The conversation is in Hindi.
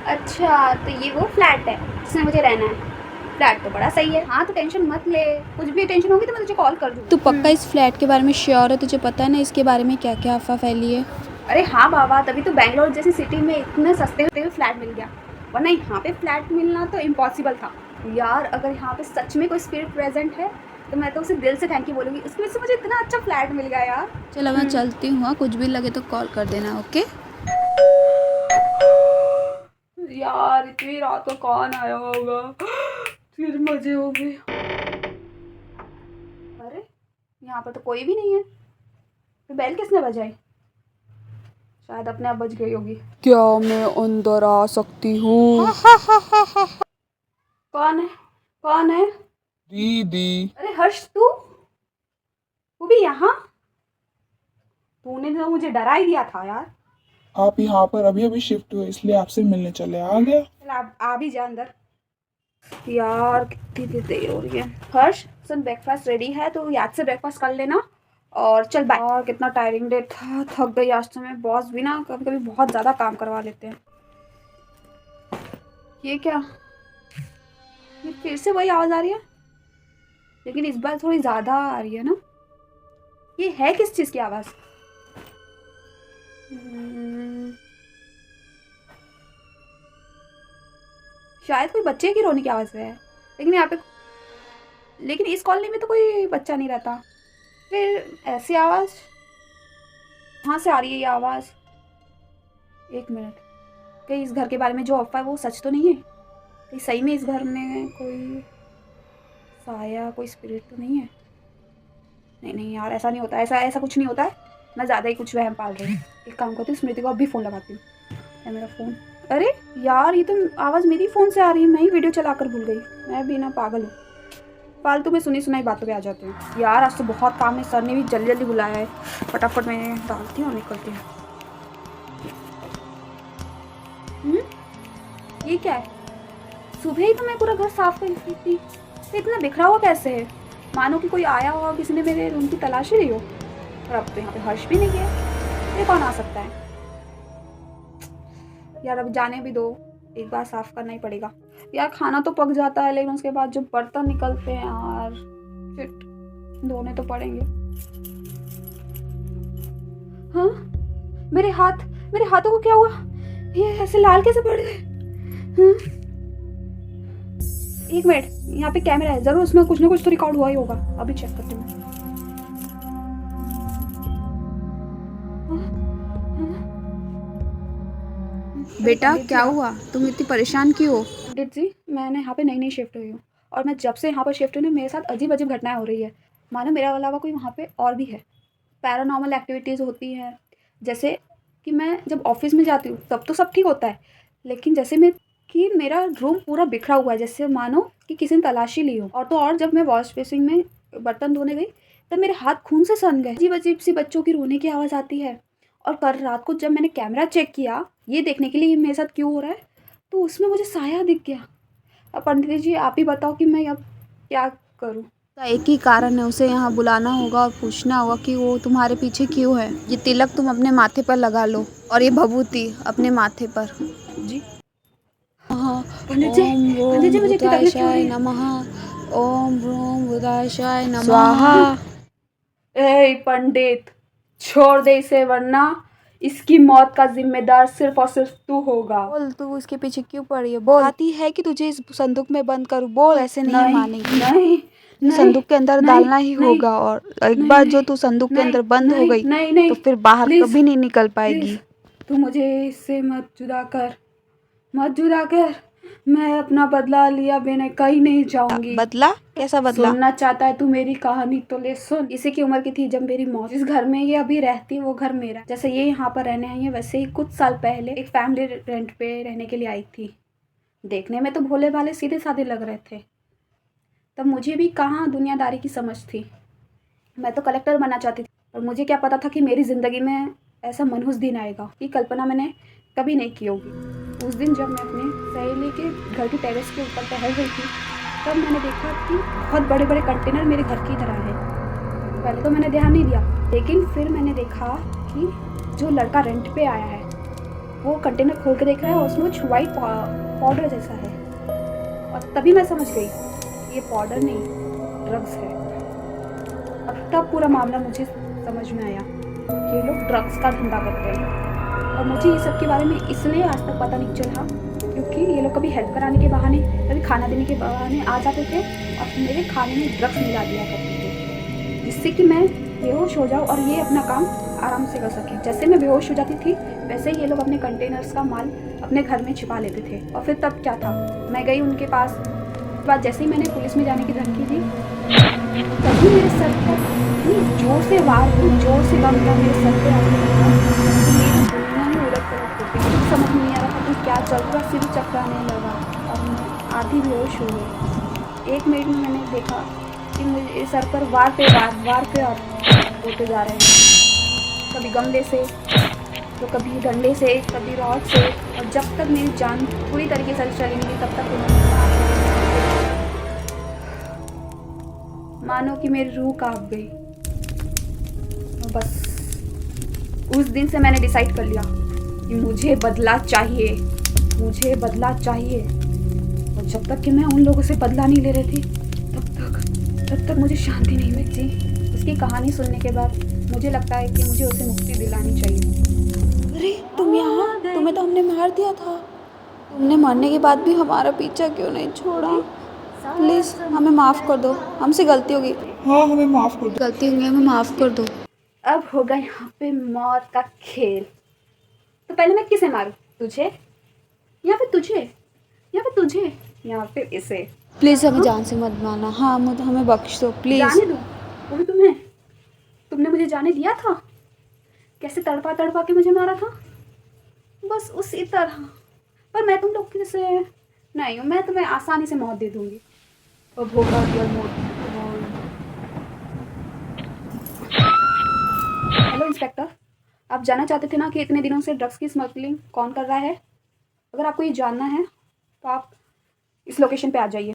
अच्छा, तो ये वो फ्लैट है जिसमें मुझे रहना है। फ्लैट तो बड़ा सही है। हाँ, तो टेंशन मत ले, कुछ भी टेंशन होगी तो मैं तुझे कॉल कर दूँगी। तू पक्का इस फ्लैट के बारे में श्योर है? तुझे पता है ना इसके बारे में क्या क्या अफवाह फैली है? अरे हाँ बाबा, तभी तो बैंगलोर जैसी सिटी में इतने सस्ते में फ्लैट मिल गया, वरना यहाँ पे फ्लैट मिलना तो इम्पॉसिबल था। यार अगर यहाँ पे सच में कोई स्पिरिट प्रेजेंट है तो मैं तो उसे दिल से थैंक यू बोलूँगी, उसकी वजह से मुझे इतना अच्छा फ्लैट मिल गया यार। चलो मैं चलती हूँ, हाँ, कुछ भी लगे तो कॉल कर देना, ओके? यार इतनी रात को कौन आया होगा, फिर मजे हो गए। अरे यहाँ पर तो कोई भी नहीं है, फिर बेल किसने बजाई? शायद अपने आप बज गई होगी। क्या मैं अंदर आ सकती हूँ? कौन है? कौन है? दीदी। अरे हर्ष, तू भी यहाँ? तूने तो मुझे डरा ही दिया था यार। आप यहाँ पर अभी अभी शिफ्ट हुए इसलिए आपसे मिलने चले आ गया। चल आ भी जा अंदर। यार कितनी देर हो रही है। हर्ष सुन, ब्रेकफास्ट रेडी है तो याद से ब्रेकफास्ट कर लेना और चल बाय। और कितना टायरिंग डे था, थक गई आज तो मैं। बॉस भी ना कभी कभी बहुत ज़्यादा काम करवा लेते हैं। ये क्या, ये फिर से वही आवाज़ आ रही है, लेकिन इस बार थोड़ी ज़्यादा आ रही है ना। ये है किस चीज़ की आवाज़? शायद कोई बच्चे की रोने की आवाज़ है, लेकिन यहाँ पे, लेकिन इस कॉलोनी में तो कोई बच्चा नहीं रहता। फिर ऐसी आवाज़ कहाँ से आ रही है? ये आवाज़, एक मिनट, कहीं इस घर के बारे में जो अफवाह है वो सच तो नहीं है? कहीं सही में इस घर में कोई साया, कोई स्पिरिट तो नहीं है? नहीं नहीं यार, ऐसा नहीं होता, ऐसा ऐसा कुछ नहीं होता है। मैं ज़्यादा ही कुछ वहम पाल रही हूँ। एक काम करती हूँ, स्मृति को अभी फ़ोन लगाती हूँ। है मेरा फ़ोन। अरे यार, ये तो आवाज़ मेरी फ़ोन से आ रही है। मैं ही वीडियो चलाकर भूल गई। मैं भी ना पागल हूँ, फालतू में सुनी सुनाई बातों पे आ जाते हैं। यार आज तो बहुत काम है, सर ने भी जल्दी जल्दी बुलाया है। फटाफट मैं डालती हूँ और निकलती हूँ। ये क्या है? सुबह ही तो मैं पूरा घर साफ कर दी थी, तो इतना बिखरा हुआ कैसे है? मानो कि कोई आया हो, किसी ने मेरे रूम की तलाशी ली हो। और अब तो यहाँ पे हर्ष भी नहीं है, ये कौन आ सकता है? यार अब जाने भी दो, एक बार साफ करना ही पड़ेगा। यार खाना तो पक जाता है, लेकिन उसके बाद जो बर्तन निकलते हैं यार, शिट, धोने तो पड़ेंगे। हाँ, मेरे हाथ, मेरे हाथों को क्या हुआ? ये ऐसे लाल कैसे पड़ गए? हाँ? एक मिनट, यहाँ पे कैमरा है, जरूर उसमें कुछ ना कुछ तो रिकॉर्ड हुआ ही होगा। अभी चेक करती हूँ। बेटा क्या हुआ? तुम इतनी परेशान क्यों हो? पंडित जी, मैंने यहाँ पे नई नई शिफ्ट हुई हूँ, और मैं जब से यहाँ पर शिफ्ट हुई हूँ मेरे साथ अजीब अजीब घटनाएं हो रही है। मानो मेरे अलावा कोई वहाँ पे और भी है। पैरानॉर्मल एक्टिविटीज़ होती हैं, जैसे कि मैं जब ऑफिस में जाती हूँ तब तो सब ठीक होता है, लेकिन जैसे मैं कि मेरा रूम पूरा बिखरा हुआ है, जैसे मानो कि किसी ने तलाशी ली हो। और तो और जब मैं वॉश बेसिन में बर्तन धोने गई तब मेरे हाथ खून से सन गए। अजीब अजीब सी बच्चों की रोने की आवाज़ आती है। और कल रात को जब मैंने कैमरा चेक किया ये देखने के लिए मेरे साथ क्यों हो रहा है, तो उसमें मुझे साया दिख गया। अब पंडित जी आप ही बताओ कि मैं अब क्या करूँ? का एक ही कारण है, उसे यहाँ बुलाना होगा और पूछना होगा कि वो तुम्हारे पीछे क्यों है। ये तिलक तुम अपने माथे पर लगा लो और ये भभूति अपने माथे पर। जी हाँ, पंडित जी, ओम पंडित ब्रोम जी मुझे इतनी तकलीफ क्यों हो भूताशाय रही है? नमः। ओम ब्रोम भूताशाय नमः। स्वाहा। ए पंडित, छोड़ दे इसे, वरना इसकी मौत का जिम्मेदार सिर्फ और सिर्फ तू होगा। बोल, तू इसके पीछे क्यों पड़ी है? बोल। आती है कि तुझे इस संदूक में बंद करूँ? बोल, ऐसे नहीं नहीं मानेगी। नहीं ये नहीं संदूक के अंदर नहीं डालना ही नहीं होगा, और एक नहीं बार नहीं जो तू संदूक के नहीं अंदर बंद हो नहीं गई नहीं नहीं तो फिर बाहर प्लीज कभी नहीं निकल प्लीज, पाएगी। तू मुझे इससे मत जुदा कर, मत जुदा कर। मैं अपना बदला लिया बिना कहीं नहीं जाऊंगी। बदला? कैसा बदला? सुनना चाहता है तू मेरी कहानी तो ले सुन। इसी की उम्र की थी जब मेरी मौत। जिस घर में ये अभी रहती है वो घर मेरा। जैसे ये यहाँ पर रहने आई है, वैसे ही कुछ साल पहले एक फैमिली रेंट पे रहने के लिए आई थी। देखने में तो भोले भाले सीधे साधे लग रहे थे। तब मुझे भी कहाँ दुनियादारी की समझ थी। मैं तो कलेक्टर बनना चाहती थी, और मुझे क्या पता था कि मेरी ज़िंदगी में ऐसा मनहूस दिन आएगा कि कल्पना मैंने कभी नहीं की होगी। उस दिन जब मैं अपने सहेली के घर की टेरेस के ऊपर टहल रही थी तब मैंने देखा कि बहुत बड़े बड़े कंटेनर मेरे घर की तरह है। पहले तो मैंने ध्यान नहीं दिया, लेकिन फिर मैंने देखा कि जो लड़का रेंट पे आया है वो कंटेनर खोल के देख रहा है और उसमें कुछ वाइट पाउडर जैसा है, और तभी मैं समझ गई ये पाउडर नहीं ड्रग्स है। अब तब पूरा मामला मुझे समझ में आया, ये लोग ड्रग्स का धंधा करते हैं। और मुझे ये सब के बारे में इसलिए आज तक पता नहीं चला क्योंकि ये लोग कभी हेल्प कराने के बहाने, कभी खाना देने के बहाने आ जाते थे और मेरे खाने में ड्रग्स मिला दिया करते थे, जिससे कि मैं बेहोश हो जाऊँ और ये अपना काम आराम से कर सकें। जैसे मैं बेहोश हो जाती थी वैसे ही ये लोग अपने कंटेनर्स का माल अपने घर में छिपा लेते थे। और फिर तब क्या था, मैं गई उनके पास, बाद जैसे ही मैंने पुलिस में जाने की धमकी दी तभी मेरे सर पर इतनी जोर से वार हुई, जोर से बम था मेरे सर पे आने लगा। मेरी दुनिया ही उलट पलट हो गई, कुछ समझ नहीं आ रहा था कि क्या चल रहा, सिर चकराने लगा और मैं आधी बेहोश हो गई। 1 मिनट में मैंने देखा कि मेरे सर पर वार पे वार होते जा रहे हैं, कभी गमले से तो कभी डंडे से, कभी रॉड से, और जब तक मेरी जान पूरी तरीके से चली नहीं तब तक उन्होंने मानो कि मेरी रूह कांप गई। और बस उस दिन से मैंने डिसाइड कर लिया कि मुझे बदला चाहिए, मुझे बदला चाहिए। और जब तक कि मैं उन लोगों से बदला नहीं ले रही थी तब तक मुझे शांति नहीं मिलती। उसकी कहानी सुनने के बाद मुझे लगता है कि मुझे उसे मुक्ति दिलानी चाहिए। अरे तुम यहाँ, तुम्हें तो हमने मार दिया था, तुमने मरने के बाद भी हमारा पीछा क्यों नहीं छोड़ा? प्लीज़ हमें माफ़ कर दो, हमसे गलती होगी, हाँ हमें माफ़ कर दो। गलती होंगी, हमें माफ़ कर दो। अब होगा यहाँ पे मौत का खेल। तो पहले मैं किसे मारूं, तुझे या फिर तुझे या फिर तुझे या फिर इसे? प्लीज़ हमें जान से मत मारना, हाँ हमें बख्श दो प्लीज़। जाने दो, वो भी तुम्हें? तुमने मुझे जाने दिया था? कैसे तड़पा तड़पा के मुझे मारा था, बस उसी तरह। पर मैं तुम लोग से नहीं हूँ, मैं तुम्हें आसानी से मौत दे दूंगी। अब होगा रियल मौत। हेलो इंस्पेक्टर, आप जानना चाहते थे ना कि इतने दिनों से ड्रग्स की स्मगलिंग कौन कर रहा है? अगर आपको ये जानना है तो आप इस लोकेशन पे आ जाइए।